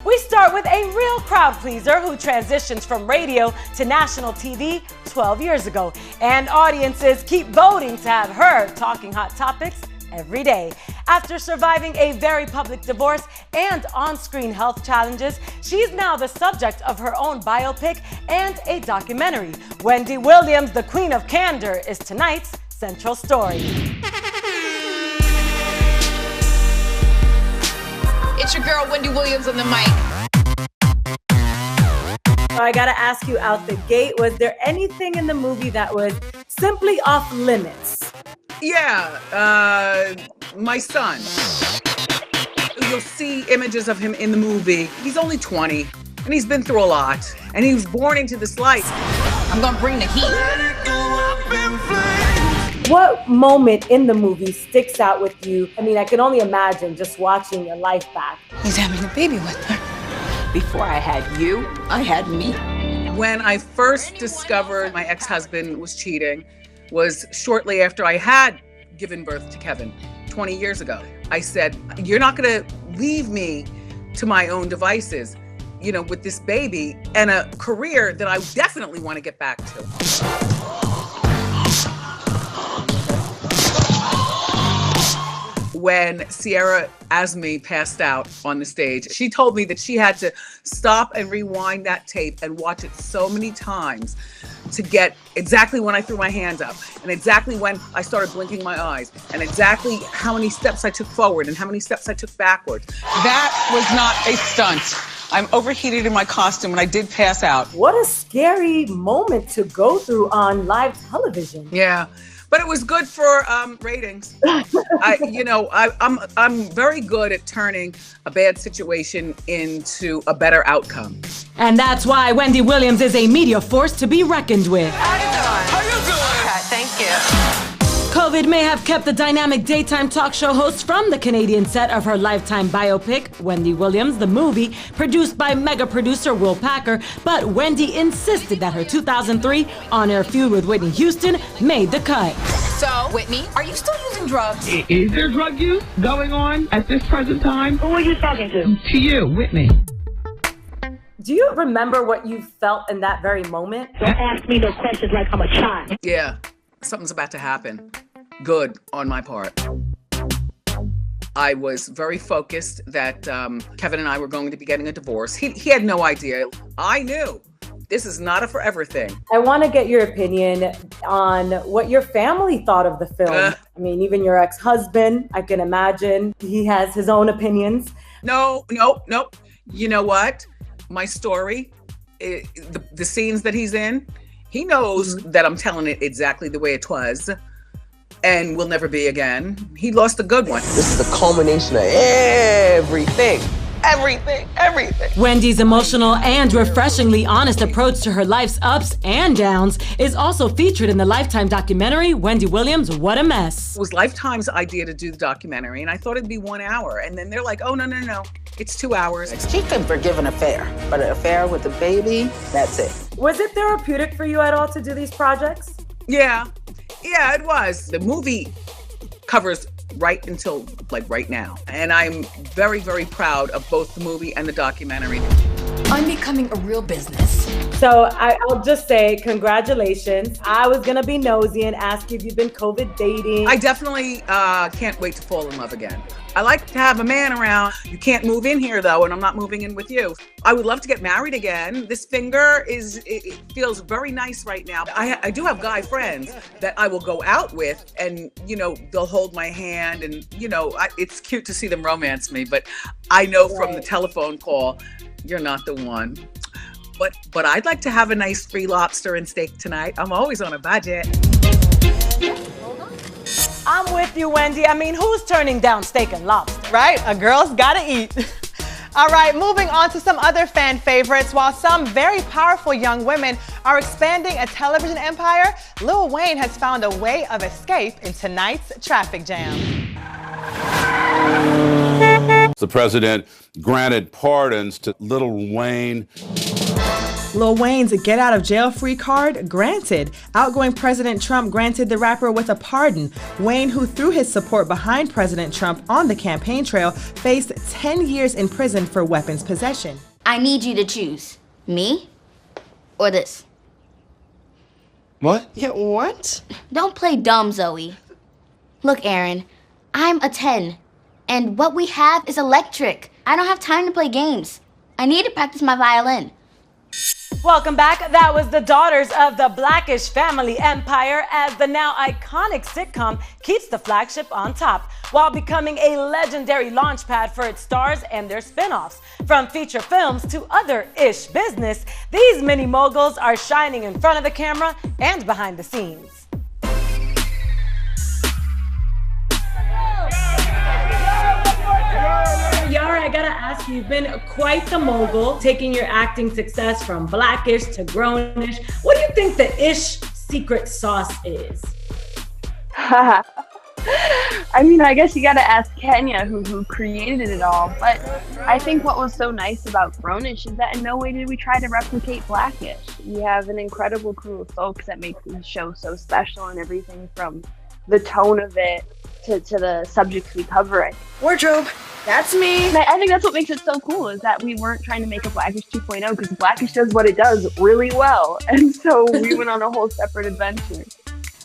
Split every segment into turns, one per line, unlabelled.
We start with a real crowd pleaser who transitions from radio to national TV 12 years ago. And audiences keep voting to have her talking hot topics every day. After surviving a very public divorce and on-screen health challenges, she's now the subject of her own biopic and a documentary. Wendy Williams, the Queen of Candor, is tonight's central story.
It's your girl, Wendy Williams, on the mic.
I gotta ask you out the gate, was there anything in the movie that was simply off limits?
Yeah, my son. You'll see images of him in the movie. He's only 20, and he's been through a lot, and he was born into this life.
I'm gonna bring the heat.
What moment in the movie sticks out with you? I mean, I can only imagine just watching your life back.
He's having a baby with her. Before I had you, I had me.
When I first discovered my ex-husband was cheating was shortly after I had given birth to Kevin 20 years ago. I said, you're not gonna leave me to my own devices, you know, with this baby and a career that I definitely want to get back to. When Sierra Azmi passed out on the stage, she told me that she had to stop and rewind that tape and watch it so many times to get exactly when I threw my hands up and exactly when I started blinking my eyes and exactly how many steps I took forward and how many steps I took backwards. That was not a stunt. I'm overheated in my costume and I did pass out.
What a scary moment to go through on live television.
Yeah. But it was good for ratings. I'm very good at turning a bad situation into a better outcome.
And that's why Wendy Williams is a media force to be reckoned with.
How you doing?
How you doing?
Okay, thank you.
COVID may have kept the dynamic daytime talk show host from the Canadian set of her Lifetime biopic, Wendy Williams, the movie, produced by mega producer Will Packer, but Wendy insisted that her 2003 on-air feud with Whitney Houston made the cut.
So, Whitney, are you still using drugs?
Is there drug use going on at this present time?
Who are you talking to?
To you, Whitney.
Do you remember what you felt in that very moment?
Don't ask me no questions like I'm a child.
Yeah, something's about to happen. Good on my part. I was very focused that Kevin and I were going to be getting a divorce. He had no idea. I knew. This is not a forever thing.
I want to get your opinion on what your family thought of the film. I mean, even your ex-husband, I can imagine he has his own opinions.
No. You know what? My story, the scenes that he's in, he knows that I'm telling it exactly the way it was and will never be again. He lost a good one.
This is the culmination of everything. Everything.
Wendy's emotional and refreshingly honest approach to her life's ups and downs is also featured in the Lifetime documentary, Wendy Williams, What a Mess.
It was Lifetime's idea to do the documentary, and I thought it'd be 1 hour. And then they're like, oh, no. It's 2 hours.
She could forgive an affair, but an affair with a baby, that's it.
Was it therapeutic for you at all to do these projects?
Yeah, it was. The movie covers right until right now. And I'm very, very proud of both the movie and the documentary.
I'm becoming a real business.
So I'll just say congratulations. I was gonna be nosy and ask you if you've been COVID dating.
I definitely can't wait to fall in love again. I like to have a man around. You can't move in here though, and I'm not moving in with you. I would love to get married again. This finger it feels very nice right now. I do have guy friends that I will go out with and, they'll hold my hand and, it's cute to see them romance me, but I know from the telephone call, you're not the one. But I'd like to have a nice free lobster and steak tonight. I'm always on a budget.
I'm with you, Wendy. I mean, who's turning down steak and lobster?
Right, a girl's gotta eat. All right, moving on to some other fan favorites. While some very powerful young women are expanding a television empire, Lil Wayne has found a way of escape in tonight's traffic jam.
The president granted pardons to Lil Wayne.
Lil Wayne's get out of jail free card granted. Outgoing President Trump granted the rapper with a pardon. Wayne, who threw his support behind President Trump on the campaign trail, faced 10 years in prison for weapons possession.
I need you to choose me or this.
What?
Yeah, what?
Don't play dumb, Zoe. Look, Aaron, I'm a 10, and what we have is electric. I don't have time to play games. I need to practice my violin.
Welcome back. That was the daughters of the Blackish family empire as the now iconic sitcom keeps the flagship on top while becoming a legendary launchpad for its stars and their spin-offs. From feature films to other ish business, these mini moguls are shining in front of the camera and behind the scenes. Yara, I gotta ask you, you've been quite the mogul, taking your acting success from Blackish to Grownish. What do you think the ish secret sauce is?
I mean, I guess you gotta ask Kenya, who created it all. But I think what was so nice about Grownish is that in no way did we try to replicate Blackish. We have an incredible crew of folks that make the show so special, and everything from the tone of it to the subjects we cover.
Wardrobe, that's me.
And I think that's what makes it so cool, is that we weren't trying to make a Blackish 2.0, because Blackish does what it does really well. And so we went on a whole separate adventure.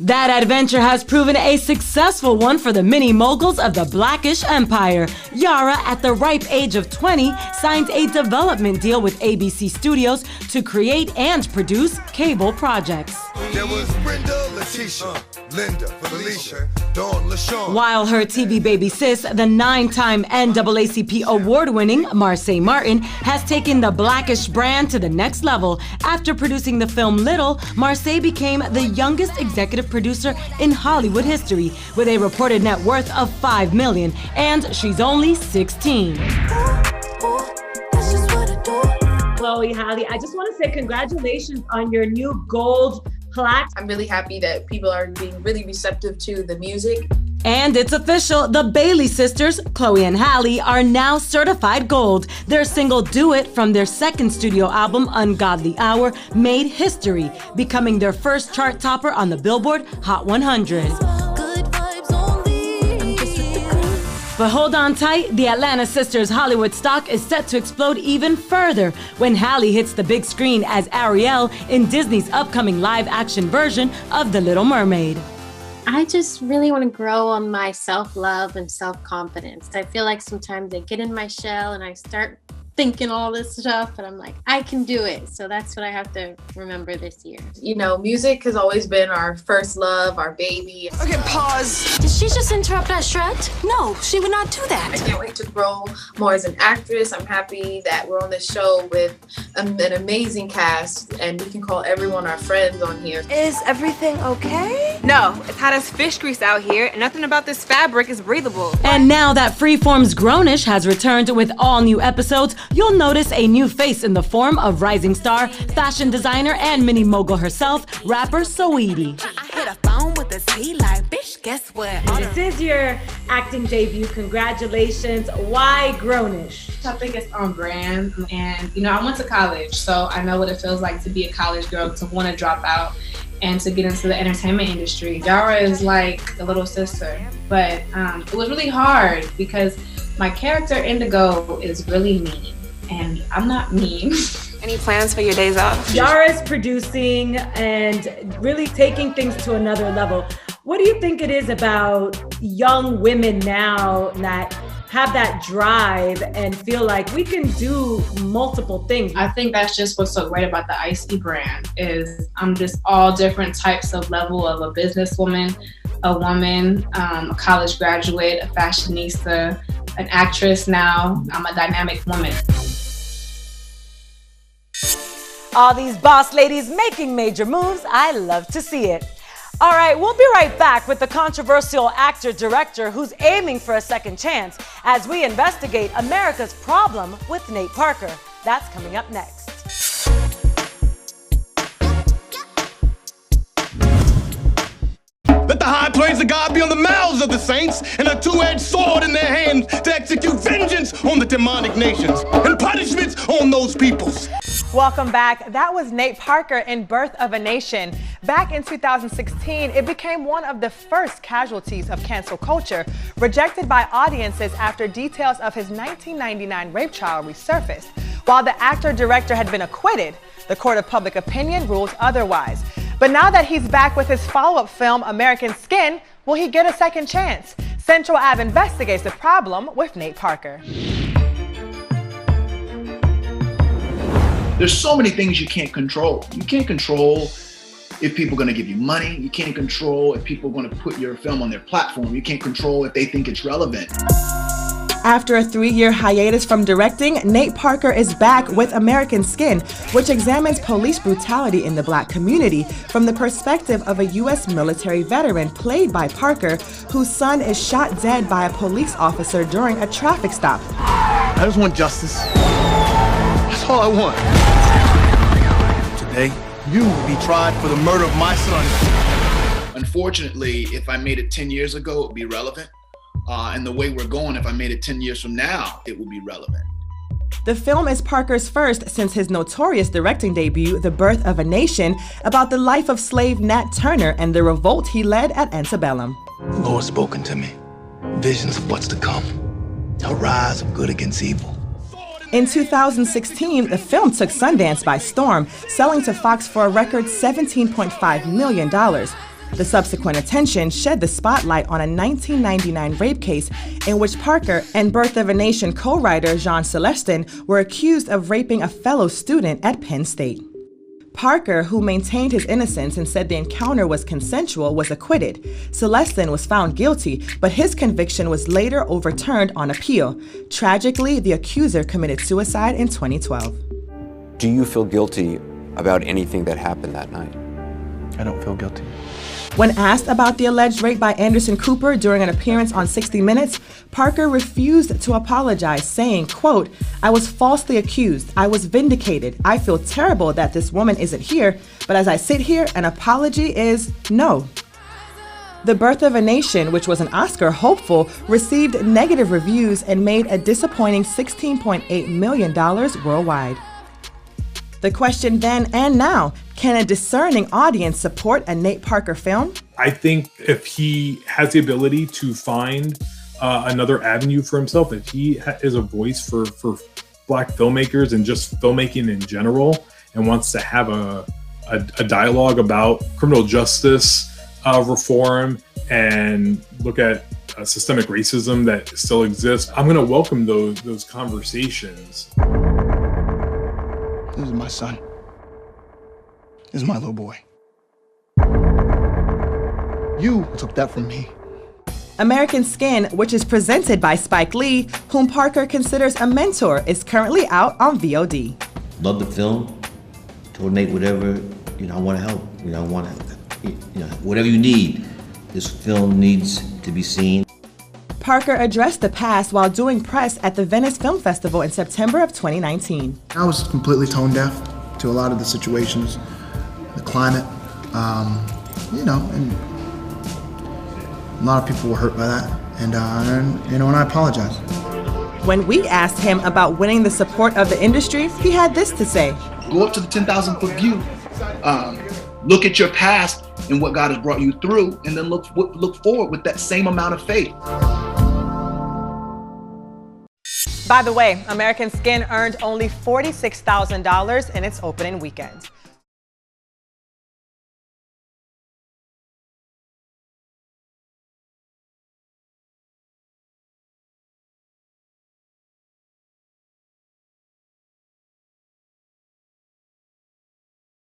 That adventure has proven a successful one for the mini moguls of the Blackish empire. Yara, at the ripe age of 20, signed a development deal with ABC Studios to create and produce cable projects.
There was Brenda, Letitia, Linda, Felicia, Dawn, LaShawn.
While her TV baby sis, the 9-time NAACP award-winning Marsai Martin, has taken the Blackish brand to the next level. After producing the film Little, Marsai became the youngest executive producer in Hollywood history, with a reported net worth of $5 million, and she's only 16. Chloe, Halle, I just want to say congratulations on your new gold plaque.
I'm really happy that people are being really receptive to the music.
And it's official, the Bailey sisters, Chloe and Halle, are now certified gold. Their single Do It from their second studio album, Ungodly Hour, made history, becoming their first chart topper on the Billboard Hot 100. But hold on tight, the Atlanta sisters' Hollywood stock is set to explode even further when Halle hits the big screen as Ariel in Disney's upcoming live-action version of The Little Mermaid.
I just really want to grow on my self-love and self-confidence. I feel like sometimes I get in my shell and I start thinking all this stuff, and I'm like, I can do it. So that's what I have to remember this year.
You know, music has always been our first love, our baby.
Okay, pause.
Did she just interrupt that shred?
No, she would not do that.
I can't wait to grow more as an actress. I'm happy that we're on this show with an amazing cast, and we can call everyone our friends on here.
Is everything okay?
No, it's hot as fish grease out here, and nothing about this fabric is breathable.
And now that Freeform's Grownish has returned with all new episodes, you'll notice a new face in the form of rising star, fashion designer, and mini mogul herself, rapper Saweetie.
I hit a phone with a T like, bitch, guess what?
This is your acting debut. Congratulations. Why Grownish?
I think it's on brand, and you know, I went to college, so I know what it feels like to be a college girl, to want to drop out and to get into the entertainment industry. Yara is like a little sister, but it was really hard because my character Indigo is really mean, and I'm not mean.
Any plans for your days off?
Yara's producing and really taking things to another level. What do you think it is about young women now that have that drive and feel like we can do multiple things?
I think that's just what's so great about the Icy brand, is I'm just all different types of level of a businesswoman, a woman, a college graduate, a fashionista, an actress now. I'm a dynamic woman.
All these boss ladies making major moves. I love to see it. All right, we'll be right back with the controversial actor-director who's aiming for a second chance as we investigate America's problem with Nate Parker. That's coming up next.
Let the high praise of God be on the mouths of the saints and a two-edged sword in their hands to execute vengeance on the demonic nations and punishments on those peoples.
Welcome back. That was Nate Parker in Birth of a Nation. Back in 2016, it became one of the first casualties of cancel culture, rejected by audiences after details of his 1999 rape trial resurfaced. While the actor-director had been acquitted, the court of public opinion ruled otherwise. But now that he's back with his follow-up film, American Skin, will he get a second chance? Central Ave investigates the problem with Nate Parker.
There's so many things you can't control. You can't control if people are gonna give you money. You can't control if people are gonna put your film on their platform. You can't control if they think it's relevant.
After a 3-year hiatus from directing, Nate Parker is back with American Skin, which examines police brutality in the Black community from the perspective of a U.S. military veteran played by Parker, whose son is shot dead by a police officer during a traffic stop.
I just want justice. That's all I want. Today, you will be tried for the murder of my son.
Unfortunately, if I made it 10 years ago, it would be relevant. And the way we're going, if I made it 10 years from now, it would be relevant.
The film is Parker's first since his notorious directing debut, The Birth of a Nation, about the life of slave Nat Turner and the revolt he led at Antebellum.
The Lord's spoken to me. Visions of what's to come. A rise of good against evil.
In 2016, the film took Sundance by storm, selling to Fox for a record $17.5 million. The subsequent attention shed the spotlight on a 1999 rape case in which Parker and Birth of a Nation co-writer Jean Celestin were accused of raping a fellow student at Penn State. Parker, who maintained his innocence and said the encounter was consensual, was acquitted. Celestin was found guilty, but his conviction was later overturned on appeal. Tragically, the accuser committed suicide in 2012.
Do you feel guilty about anything that happened that night?
I don't feel guilty.
When asked about the alleged rape by Anderson Cooper during an appearance on 60 Minutes, Parker refused to apologize, saying, quote, "I was falsely accused. I was vindicated. I feel terrible that this woman isn't here, but as I sit here, an apology is no." The Birth of a Nation, which was an Oscar hopeful, received negative reviews and made a disappointing $16.8 million worldwide. The question then and now, can a discerning audience support a Nate Parker film?
I think if he has the ability to find another avenue for himself, if he is a voice for Black filmmakers and just filmmaking in general, and wants to have a dialogue about criminal justice reform and look at systemic racism that still exists, I'm going to welcome those conversations.
This is my son. This is my little boy. You took that from me.
American Skin, which is presented by Spike Lee, whom Parker considers a mentor, is currently out on VOD.
Love the film. Told Nate whatever, I want to help. I want to, whatever you need. This film needs to be seen.
Parker addressed the past while doing press at the Venice Film Festival in September of 2019.
I was completely tone deaf to a lot of the situations, the climate, and a lot of people were hurt by that, and I apologize.
When we asked him about winning the support of the industry, he had this to say.
Go up to the 10,000-foot view, look at your past and what God has brought you through, and then look forward with that same amount of faith.
By the way, American Skin earned only $46,000 in its opening weekend.